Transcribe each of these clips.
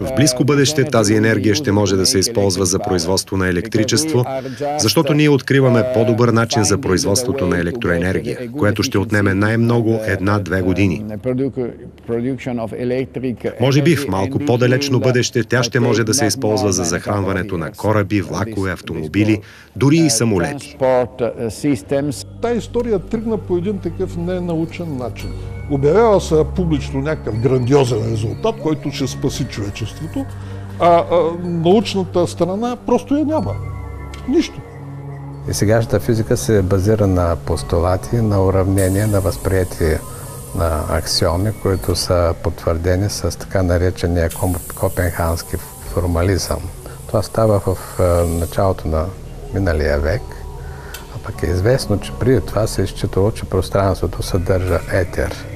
В близко бъдеще тази енергия ще може да се използва за производство на електричество, защото ние откриваме по-добър начин за производството на електроенергия, което ще отнеме най-много 1-2 години. Може би в малко по-далечно бъдеще тя ще може да се използва за захранването на кораби, влакове, автомобили, дори и самолети. Тая история тръгна по един такъв ненаучен начин. Обявява се публично някакъв грандиозен резултат, който ще спаси човечеството, а научната страна просто я няма. Нищо. И сегашната физика се базира на постулати, на уравнения, на възприятие на аксиоми, които са потвърдени с така наречения копенхански формализъм. Това става в началото на миналия век, а пък е известно, че преди това се е считало, че пространството съдържа етер.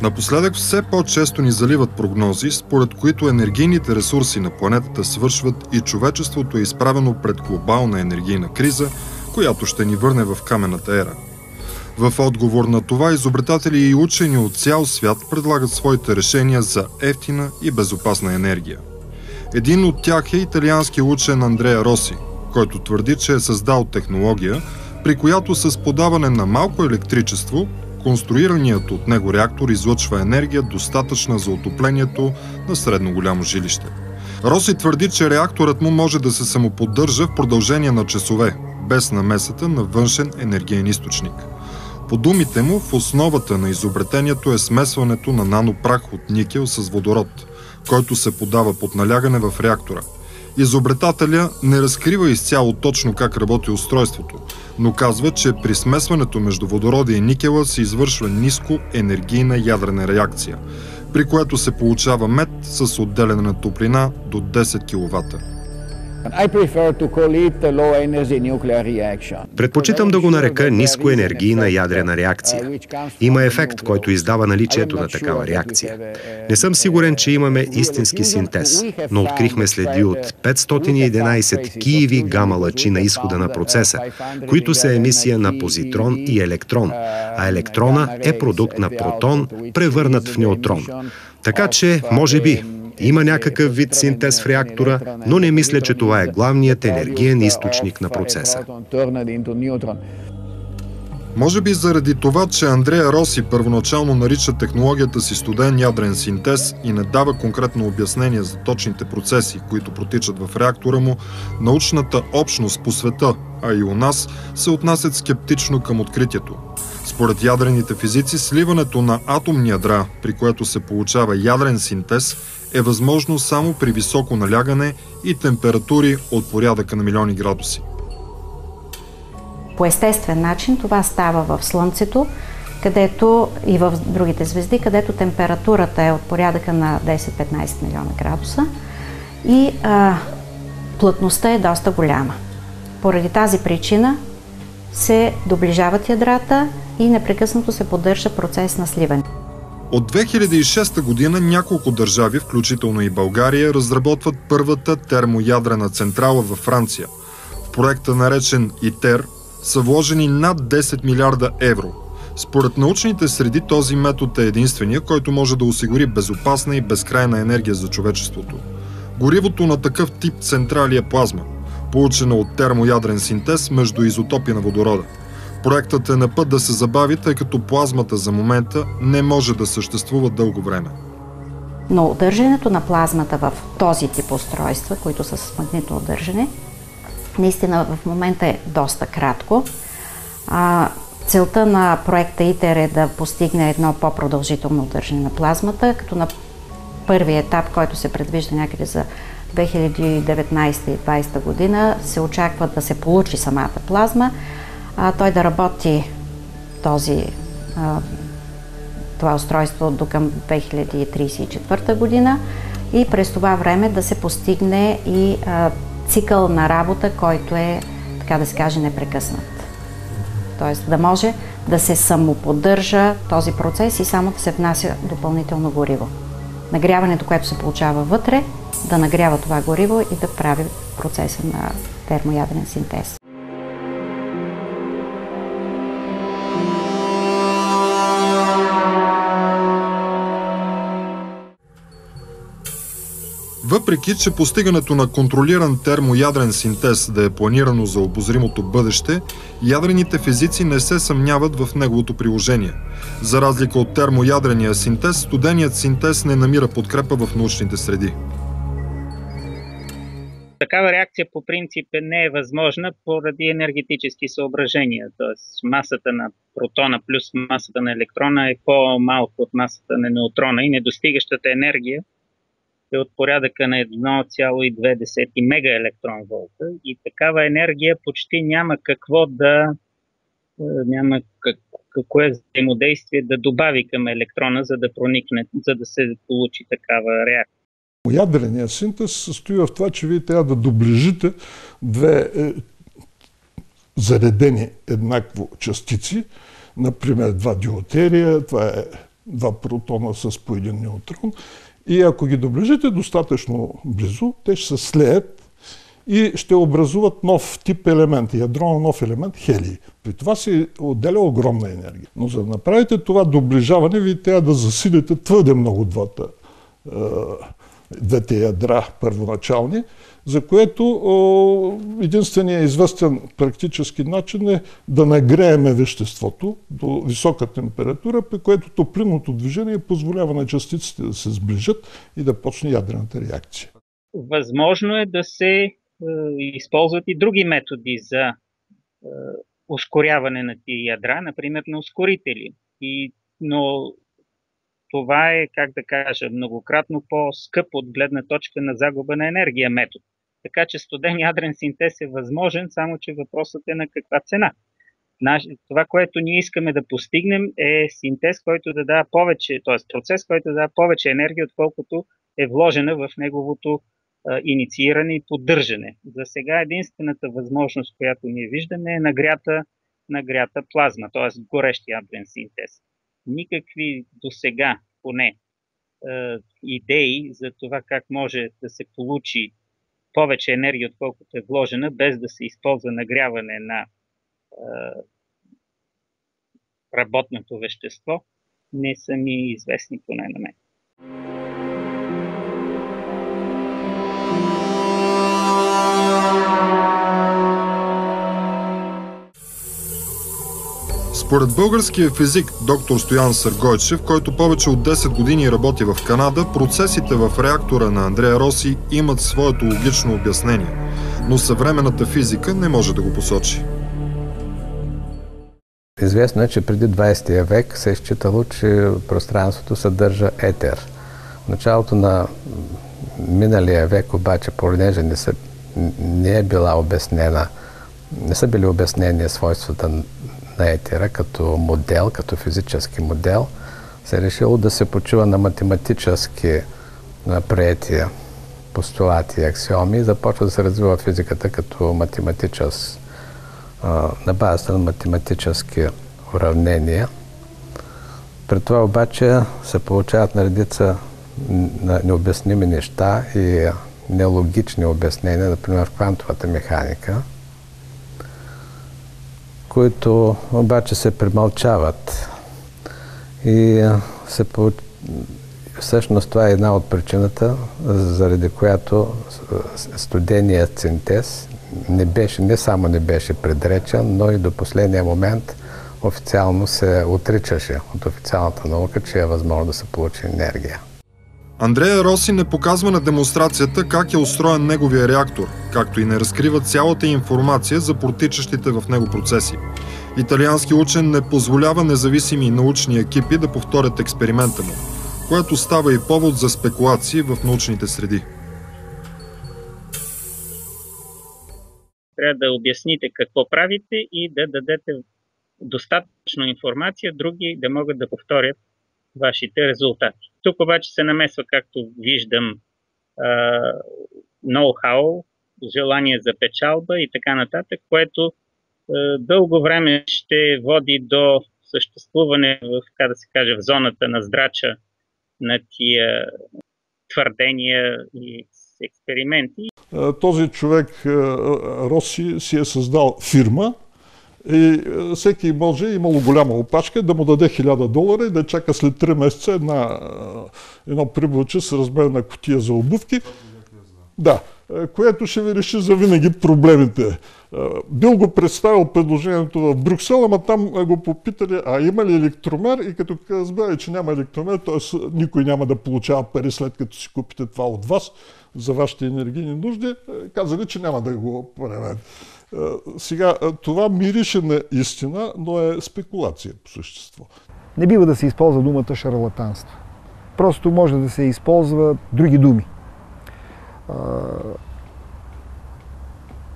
Напоследък все по-често ни заливат прогнози, според които енергийните ресурси на планетата свършват и човечеството е изправено пред глобална енергийна криза, която ще ни върне в каменната ера. В отговор на това изобретатели и учени от цял свят предлагат своите решения за евтина и безопасна енергия. Един от тях е италиански учен Андреа Роси, който твърди, че е създал технология, при която с подаване на малко електричество конструираният от него реактор излъчва енергия, достатъчна за отоплението на средно голямо жилище. Роси твърди, че реакторът му може да се самоподдържа в продължение на часове, без намесата на външен енергиен източник. По думите му, в основата на изобретението е смесването на нанопрах от никел с водород, който се подава под налягане в реактора. Изобретателя не разкрива изцяло точно как работи устройството, но казва, че при смесването между водорода и никела се извършва ниско енергийна ядрена реакция, при което се получава мед с отделяне на топлина до 10 кВт. Предпочитам да го нарека нискоенергийна ядрена реакция. Има ефект, който издава наличието на такава реакция. Не съм сигурен, че имаме истински синтез, но открихме следи от 511 киеви гама лъчи на изхода на процеса, които са емисия на позитрон и електрон, а електрона е продукт на протон, превърнат в неутрон. Така че, може би, има някакъв вид синтез в реактора, но не мисля, че това е главният енергиен източник на процеса. Може би заради това, че Андреа Роси първоначално нарича технологията си студен ядрен синтез и не дава конкретно обяснение за точните процеси, които протичат в реактора му, научната общност по света, а и у нас, се отнасят скептично към откритието. Според ядрените физици, сливането на атомни ядра, при което се получава ядрен синтез, е възможно само при високо налягане и температури от порядъка на милиони градуси. По естествен начин това става в Слънцето, където и в другите звезди, където температурата е от порядъка на 10-15 милиона градуса и плътността е доста голяма. Поради тази причина се доближават ядрата и непрекъснато се поддържа процес на сливане. От 2006 година няколко държави, включително и България, разработват първата термоядрена централа във Франция. В проекта, наречен ИТЕР, са вложени над 10 милиарда евро. Според научните среди този метод е единствения, който може да осигури безопасна и безкрайна енергия за човечеството. Горивото на такъв тип централи е плазма, получена от термоядрен синтез между изотопи на водорода. Проектът е на път да се забави, тъй като плазмата за момента не може да съществува дълго време. Но удържането на плазмата в този тип устройства, които са с магнитно удържане, наистина в момента е доста кратко. Целта на проекта ИТЕР е да постигне едно по-продължително удържане на плазмата, като на първия етап, който се предвижда някъде за 2019 и 2020 година, се очаква да се получи самата плазма, той да работи това устройство до към 2034 година и през това време да се постигне и цикъл на работа, който е, така да се каже, непрекъснат. Тоест да може да се самоподдържа този процес и само да се внася допълнително гориво. Нагряването, което се получава вътре, да нагрява това гориво и да прави процеса на термоядрен синтез. Въпреки че постигането на контролиран термоядрен синтез да е планирано за обозримото бъдеще, ядрените физици не се съмняват в неговото приложение. За разлика от термоядрения синтез, студеният синтез не намира подкрепа в научните среди. Такава реакция по принцип не е възможна поради енергетически съображения. Тоест масата на протона плюс масата на електрона е по-малко от масата на неутрона и недостигащата енергия е от порядъка на 1,2 мегаелектронволта и такава енергия почти няма какво взаимодействие да добави към електрона, за да проникне, за да се получи такава реакция. Ядреният синтез се състои в това, че вие трябва да доближите две заредени еднакво частици, например два диотерия, това е два протона с по един неутрон, и ако ги доближите достатъчно близо, те ще се слеят и ще образуват нов тип елемент, ядро на нов елемент, хелий. При това се отделя огромна енергия. Но за да направите това доближаване, вие трябва да засилите твърде много двете ядра първоначални, за което единственият известен практически начин е да нагрееме веществото до висока температура, при което топлинното движение позволява на частиците да се сближат и да почне ядрената реакция. Възможно е да се използват и други методи за ускоряване на тия ядра, например на ускорители. Но това е, как да кажа, многократно по-скъп от гледна точка на загуба на енергия метод. Така че студен ядрен синтез е възможен, само че въпросът е на каква цена. Това, което ние искаме да постигнем, е синтез, който да дава повече, т.е. процес, който да дава повече енергия, отколкото е вложена в неговото иницииране и поддържане. За сега единствената възможност, която ние виждаме, е нагрята плазма, т.е. горещ ядрен синтез. Никакви до сега поне идеи за това как може да се получи повече енергия, отколкото е вложена, без да се използва нагряване на работното вещество, не са ми известни поне на мен. Според българския физик доктор Стоян Съргойчев, който повече от 10 години работи в Канада, процесите в реактора на Андреа Роси имат своето логично обяснение, но съвременната физика не може да го посочи. Известно е, че преди 20 век се е считало, че пространството съдържа етер. В началото на миналия век обаче, понеже не са били обяснени свойствата на етера като модел, като физически модел, се е решило да се почива на математически приети постулати и аксиоми и започва да се развива физиката като на базата на математически уравнения. При това обаче се получават на редица необясними неща и нелогични обяснения, например в квантовата механика, които обаче се премълчават. И всъщност това е една от причината, заради която студеният синтез не само не беше предречен, но и до последния момент официално се отричаше от официалната наука, че е възможно да се получи енергия. Андреа Роси не показва на демонстрацията как е устроен неговия реактор, както и не разкрива цялата информация за протичащите в него процеси. Италиански учен не позволява независими научни екипи да повторят експеримента му, което става и повод за спекулации в научните среди. Трябва да обясните какво правите и да дадете достатъчно информация, други да могат да повторят вашите резултати. Тук обаче се намесва, както виждам, ноу-хау, желание за печалба и така нататък, което дълго време ще води до съществуване в, така да се каже, в зоната на здрача на тия твърдения и експерименти. Този човек, Роси, си е създал фирма и всеки може, имало голяма опашка, да му даде $1000 и да чака след 3 месеца едно приборче с размер на кутия за обувки. Да, което ще ви реши завинаги проблемите. Бил го представил предложението в Брюксел, ама там го попитали, а има ли електромер? И като разбрали, че няма електромер, т.е. никой няма да получава пари след като си купите това от вас за вашите енергийни нужди, казали, че няма да го правят. Сега, това мирише на истина, но е спекулация по същество. Не бива да се използва думата шарлатанство. Просто може да се използва други думи.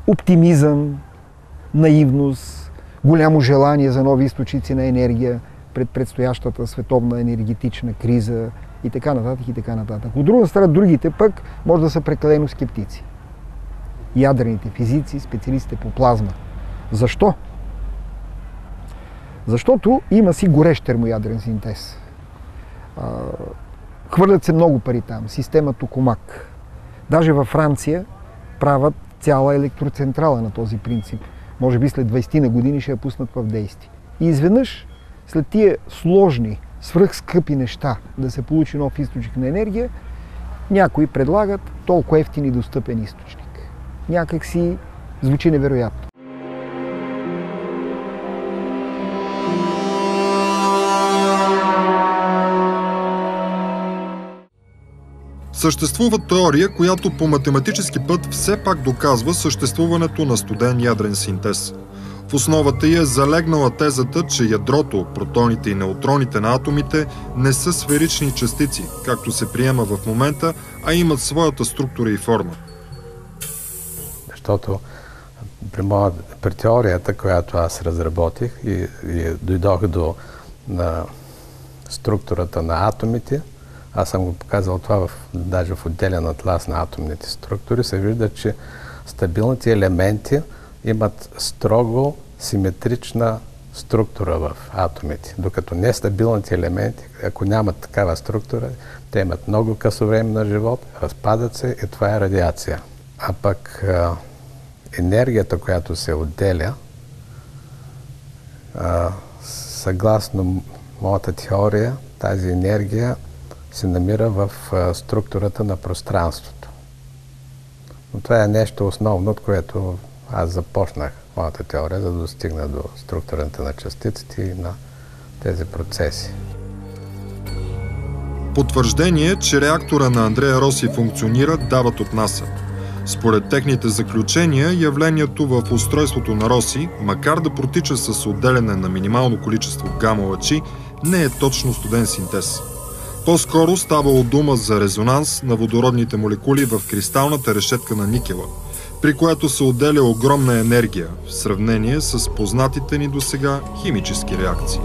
Оптимизъм, наивност, голямо желание за нови източници на енергия пред предстоящата световна енергетична криза и така нататък и така нататък. От друга страна, другите пък може да са прекалено скептици. Ядрените физици, специалистите по плазма. Защо? Защото има си горещ термоядрен синтез. Хвърлят се много пари там. Система Токомак. Даже във Франция правят цяла електроцентрала на този принцип. Може би след 20 на години ще я пуснат в действие. И изведнъж, след тия сложни, свръхскъпи неща да се получи нов източник на енергия, някои предлагат толкова ефтин и достъпен източник. Някак си звучи невероятно. Съществува теория, която по математически път все пак доказва съществуването на студен ядрен синтез. В основата й е залегнала тезата, че ядрото, протоните и неутроните на атомите не са сферични частици, както се приема в момента, а имат своята структура и форма. Защото при теорията, която аз разработих и дойдох до структурата на атомите, аз съм го показал това даже в отделен атлас на атомните структури, се вижда, че стабилните елементи имат строго симетрична структура в атомите, докато нестабилните елементи, ако нямат такава структура, те имат много късо време на живот, разпадат се и това е радиация. А пък енергията, която се отделя, съгласно моята теория, тази енергия се намира в структурата на пространството. Но това е нещо основно, от което аз започнах моята теория, за да достигна до структурата на частиците и на тези процеси. Потвърждение, че реактора на Андреа Роси функционира, дават от НАСА. Според техните заключения, явлението в устройството на Роси, макар да протича с отделяне на минимално количество гама лъчи, не е точно студен синтез. По-скоро ставало дума за резонанс на водородните молекули в кристалната решетка на никела, при която се отделя огромна енергия в сравнение с познатите ни досега химически реакции.